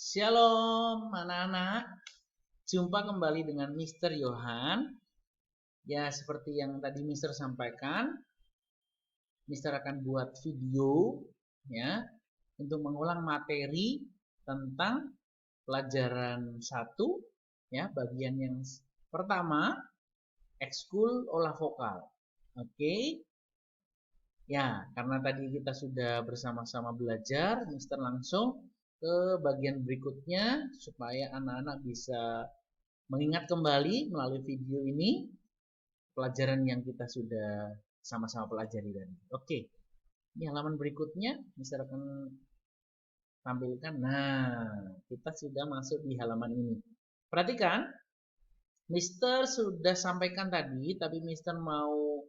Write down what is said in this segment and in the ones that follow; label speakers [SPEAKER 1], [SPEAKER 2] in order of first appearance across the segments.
[SPEAKER 1] Shalom anak-anak, jumpa kembali dengan Mr. Johan. Ya, seperti yang tadi Mr. sampaikan, Mr. akan buat video ya untuk mengulang materi tentang pelajaran 1 ya, bagian yang pertama, ekskul olah vokal. Oke. Ya, karena tadi kita sudah bersama-sama belajar, Mr. langsung ke bagian berikutnya supaya anak-anak bisa mengingat kembali melalui video ini pelajaran yang kita sudah sama-sama pelajari tadi. Oke. Ini halaman berikutnya Mr. akan tampilkan. Nah, kita sudah masuk di halaman ini. Perhatikan, Mr. sudah sampaikan tadi, tapi Mr. mau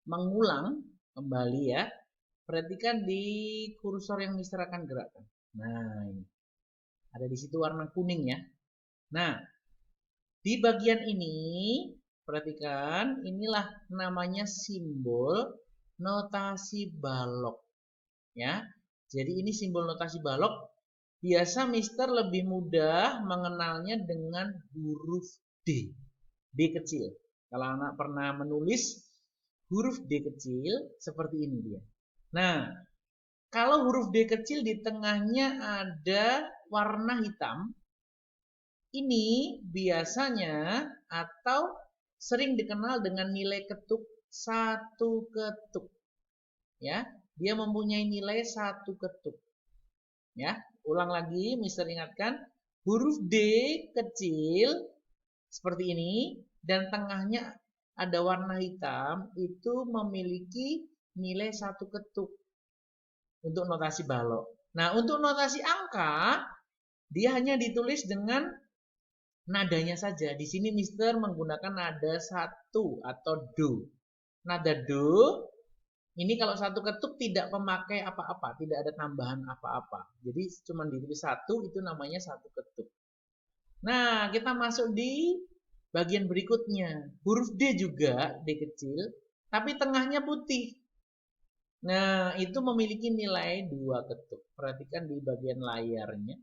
[SPEAKER 1] mengulang kembali ya. Perhatikan di kursor yang Mr. akan gerakkan. Nah, ini. Ada di situ warna kuning ya. Nah, di bagian ini, perhatikan, inilah namanya simbol notasi balok. Ya, jadi ini simbol notasi balok. Biasa Mister lebih mudah mengenalnya dengan huruf D. D kecil. Kalau anak pernah menulis huruf D kecil, seperti ini dia. Nah, kalau huruf D kecil di tengahnya ada warna hitam, ini biasanya atau sering dikenal dengan nilai ketuk 1 ketuk. Ya, dia mempunyai nilai 1 ketuk. Ya, ulang lagi, Mister ingatkan, huruf D kecil seperti ini dan tengahnya ada warna hitam itu memiliki nilai 1 ketuk untuk notasi balok. Nah, untuk notasi angka dia hanya ditulis dengan nadanya saja. Di sini Mister menggunakan nada 1 atau do. Nada do ini kalau 1 ketuk tidak memakai apa-apa, tidak ada tambahan apa-apa. Jadi cuma ditulis 1 itu namanya 1 ketuk. Nah, kita masuk di bagian berikutnya. Huruf D juga, D kecil, tapi tengahnya putih. Nah, itu memiliki nilai 2 ketuk. Perhatikan di bagian layarnya.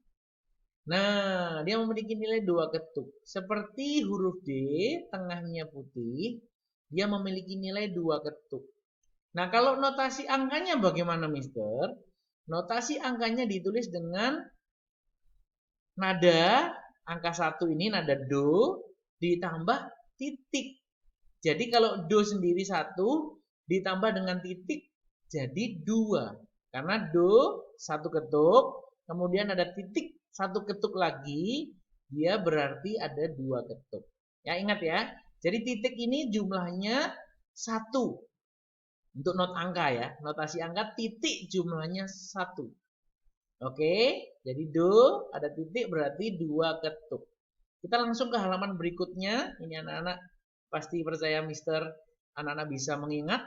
[SPEAKER 1] Nah, dia memiliki nilai 2 ketuk. Seperti huruf D, tengahnya putih, dia memiliki nilai 2 ketuk. Nah, kalau notasi angkanya bagaimana, Mister? Notasi angkanya ditulis dengan nada angka 1 ini, nada do, ditambah titik. Jadi kalau do sendiri 1, ditambah dengan titik, jadi 2. Karena do 1 ketuk, kemudian ada titik 1 ketuk lagi, dia berarti ada 2 ketuk. Ya, ingat ya. Jadi titik ini jumlahnya 1. Untuk not angka ya, notasi angka titik jumlahnya 1. Oke, jadi do ada titik berarti 2 ketuk. Kita langsung ke halaman berikutnya. Ini anak-anak pasti percaya Mister, anak-anak bisa mengingat.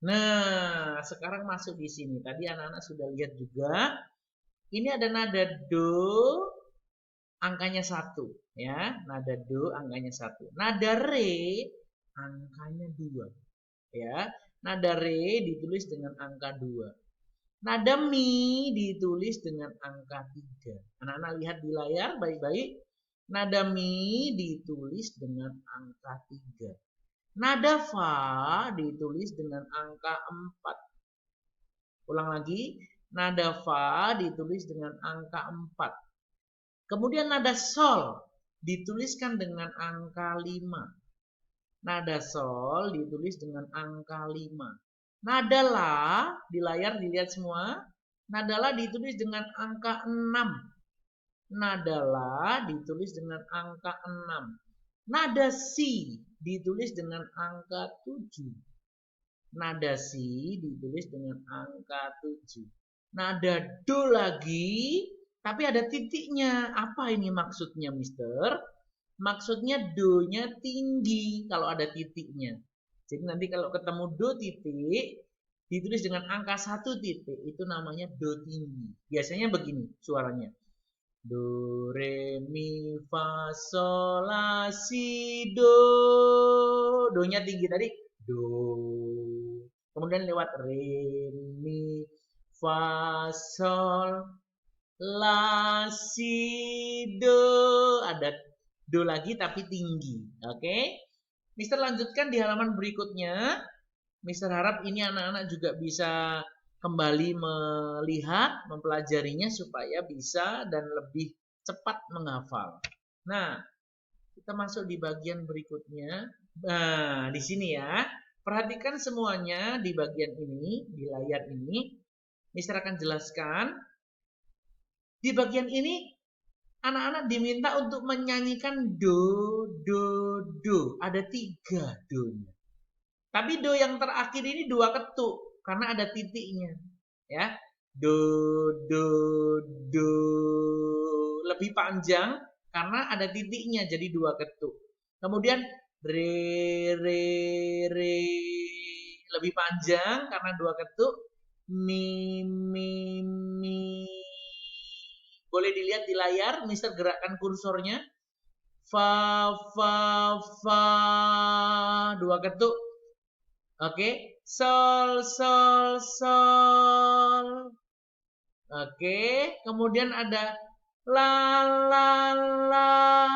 [SPEAKER 1] Nah, sekarang masuk di sini. Tadi anak-anak sudah lihat juga. Ini ada nada do, angkanya 1 ya. Nada do angkanya 1. Nada re angkanya 2. Ya, nada re ditulis dengan angka 2. Nada mi ditulis dengan angka 3. Anak-anak lihat di layar baik-baik. Nada mi ditulis dengan angka 3. Nada fa ditulis dengan angka 4. Ulang lagi, nada fa ditulis dengan angka 4. Kemudian nada sol dituliskan dengan angka 5. Nada sol ditulis dengan angka 5. Nada la di layar dilihat semua. Nada la ditulis dengan angka 6. Nada la ditulis dengan angka 6. Nada si ditulis dengan angka 7. Nada si ditulis dengan angka 7. Nada do lagi, tapi ada titiknya. Apa ini maksudnya, Mister? Maksudnya do-nya tinggi kalau ada titiknya. Jadi nanti kalau ketemu do titik, ditulis dengan angka 1 titik, itu namanya do tinggi. Biasanya begini suaranya. Do, re, mi, fa, sol, la, si, do. Do-nya tinggi tadi, do. Kemudian lewat re, mi, fa, sol, la, si, do. Ada do lagi tapi tinggi. Oke. Mister lanjutkan di halaman berikutnya. Mister harap ini anak-anak juga bisa kembali melihat, mempelajarinya supaya bisa dan lebih cepat menghafal. Nah, kita masuk di bagian berikutnya. Nah, di sini ya. Perhatikan semuanya di bagian ini, di layar ini. Mister akan jelaskan. Di bagian ini, anak-anak diminta untuk menyanyikan do, do, do. Ada 3 do-nya. Tapi do yang terakhir ini 2 ketuk, karena ada titiknya. Ya, do, do, do. Lebih panjang, karena ada titiknya, jadi 2 ketuk. Kemudian, re, re, re. Lebih panjang, karena 2 ketuk. Mi, mi, mi. Boleh dilihat di layar, Mister gerakkan kursornya. Fa, fa, fa. 2 ketuk. Oke. Sol, sol, sol. Oke. Kemudian ada la, la, la.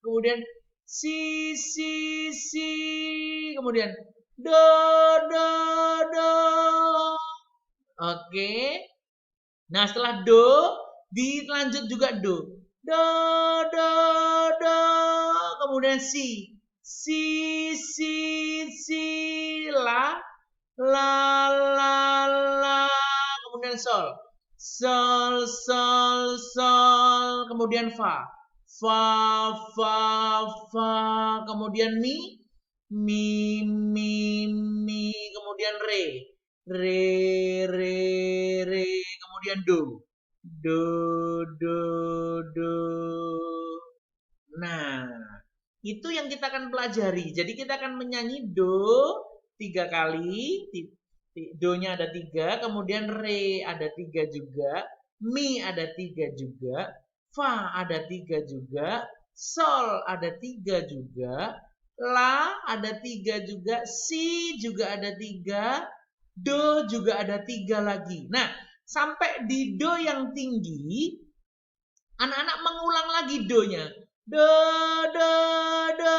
[SPEAKER 1] Kemudian si, si, si. Kemudian do, do, do. Oke. Nah, setelah do, dilanjut juga do. Do, do, do. Kemudian si. Si, si, si. La, la, la, la. Kemudian sol. Sol, sol, sol. Kemudian fa. Fa, fa, fa. Kemudian mi. Mi, mi, mi. Kemudian re. Re, re, re. Kemudian do. Do, do, do. Nah, itu yang kita akan pelajari. Jadi kita akan menyanyi do 3 kali. Do-nya ada 3. Kemudian re ada 3 juga. Mi ada 3 juga. Fa ada 3 juga. Sol ada 3 juga. La ada 3 juga. Si juga ada 3. Do juga ada 3 lagi. Nah, sampai di do yang tinggi, anak-anak mengulang lagi do-nya. Do, do, do.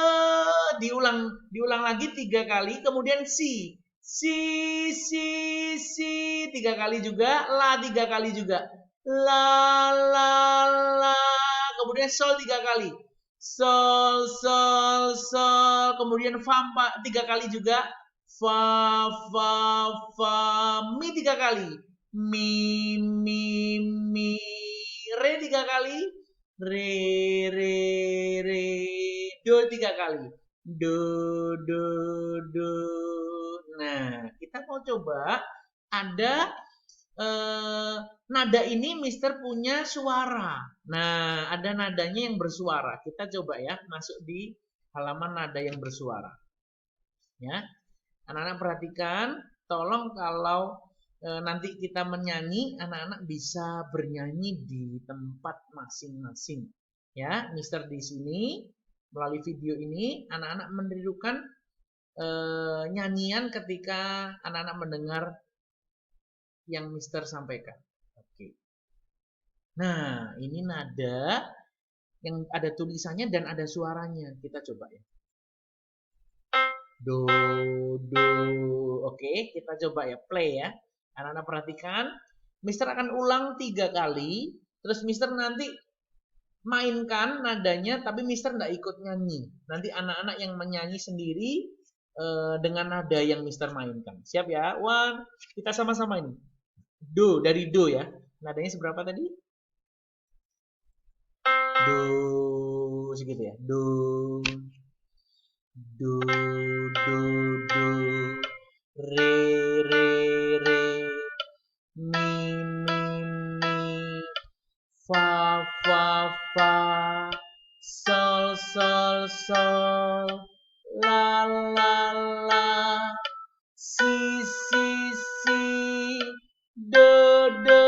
[SPEAKER 1] Diulang lagi 3 kali. Kemudian si. Si, si, si. 3 kali juga. La 3 kali juga. La, la, la. Kemudian sol 3 kali. Sol, sol, sol. Kemudian fa 3 kali juga. Fa, fa, fa. Mi 3 kali. Mi, mi, mi. Re 3 kali. Re, re, re. Do 3 kali. Do, do, do. Nah, kita mau coba ada nada ini Mister punya suara. Nah, ada nadanya yang bersuara. Kita coba ya, masuk di halaman nada yang bersuara. Ya. Anak-anak perhatikan, tolong kalau nanti kita menyanyi, anak-anak bisa bernyanyi di tempat masing-masing. Ya, Mister di sini melalui video ini anak-anak menirukan nyanyian ketika anak-anak mendengar yang Mister sampaikan. Oke. Nah, ini nada yang ada tulisannya dan ada suaranya. Kita coba ya. Do, do. Oke, kita coba ya, play ya. Anak-anak perhatikan, Mister akan ulang 3 kali, terus Mister nanti mainkan nadanya, tapi Mister nggak ikut nyanyi. Nanti anak-anak yang menyanyi sendiri dengan nada yang Mister mainkan. Siap ya? One, kita sama-sama ini. Do, dari do ya. Nadanya seberapa tadi? Do, segitu ya. Do, do, do, do. Re, re, re. Mi, mi, mi. Fa, fa, fa. Sol, sol, sol. La, la, la. Si, si, si. Do, do,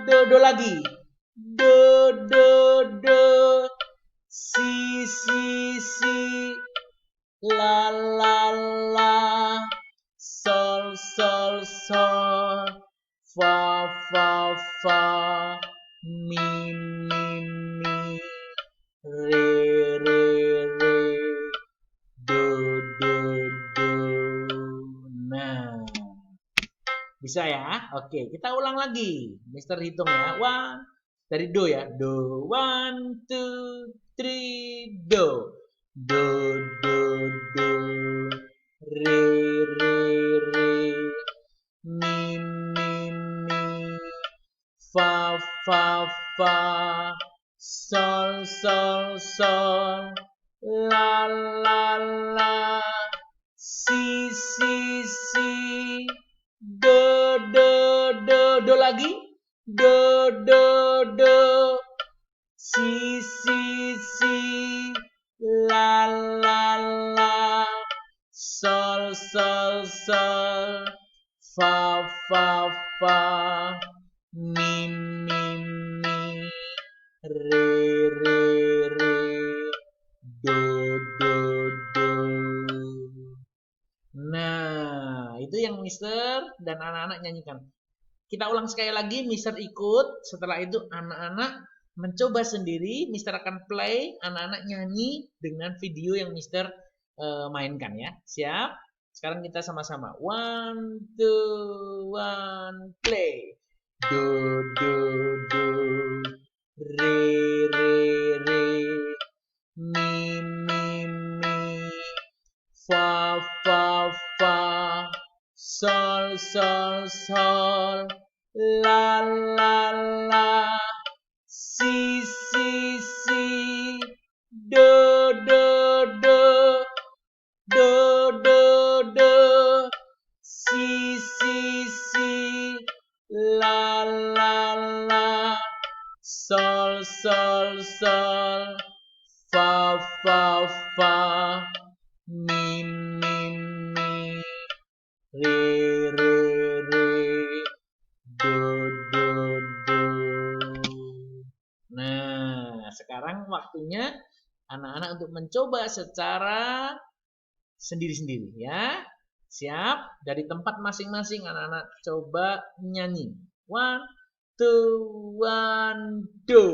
[SPEAKER 1] do. Do lagi. Do, do, do. Si, si, si. La, la, la. Sol, sol, sol. Fa, fa, fa. mi, mi, re, re, re, do, do, do. Nah, bisa ya? Oke, kita ulang lagi. Mister hitung ya. Dari do ya. Do, 1, 2, 3, do. Do, do, do. Re, re, re. Mi, mi, mi. Fa, fa, fa. Sol, sol, sol. La, la, la. Si, si, si. Do, do, do. Do lagi. Do, do, do. Si, si, si. La, la, la. Sol, sol, sol. Fa, fa, fa. Mi, mi, mi. Re, re, re. Do, do, do. Nah, itu yang Mister dan anak-anak nyanyikan. Kita ulang sekali lagi, Mister ikut. Setelah itu anak-anak mencoba sendiri. Mister akan play, anak-anak nyanyi dengan video yang Mister mainkan ya. Siap? Sekarang kita sama-sama. 1, 2, 1, play. Do, do, do. Re, re, re. Mi, mi, mi. Fa, fa, fa. Sol, sol, sol. La, la, la. Si, si, si. Do, do, do. Do, do, do. Si, si, si. La, la, la. Sol, sol, sol. Fa, fa, fa. Mi, mi, mi. Re, re, re. Do, do, do. Nah, sekarang waktunya anak-anak untuk mencoba secara sendiri-sendiri ya. Siap? Dari tempat masing-masing anak-anak coba nyanyi. 1, 2, 1, do.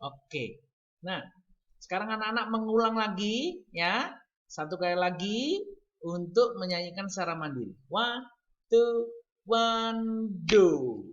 [SPEAKER 1] Oke. Nah, sekarang anak-anak mengulang lagi ya. Satu kali lagi untuk menyanyikan secara mandiri. 1, 2, 1, do.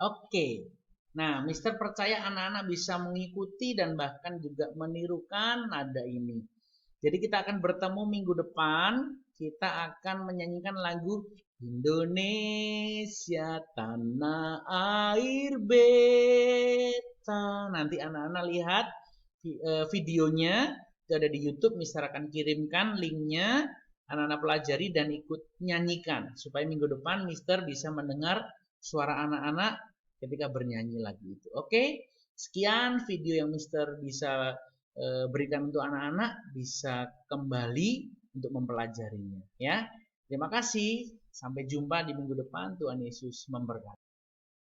[SPEAKER 1] Oke. Nah, Mister percaya anak-anak bisa mengikuti dan bahkan juga menirukan nada ini. Jadi kita akan bertemu minggu depan. Kita akan menyanyikan lagu Indonesia Tanah Air Beta. Nanti anak-anak lihat videonya. Itu ada di YouTube. Mister akan kirimkan linknya. Anak-anak pelajari dan ikut nyanyikan. Supaya minggu depan Mister bisa mendengar suara anak-anak ketika bernyanyi lagi itu. Oke, sekian video yang Mister bisa berikan untuk anak-anak, bisa kembali untuk mempelajarinya ya. Terima kasih. Sampai jumpa di minggu depan. Tuhan Yesus memberkati.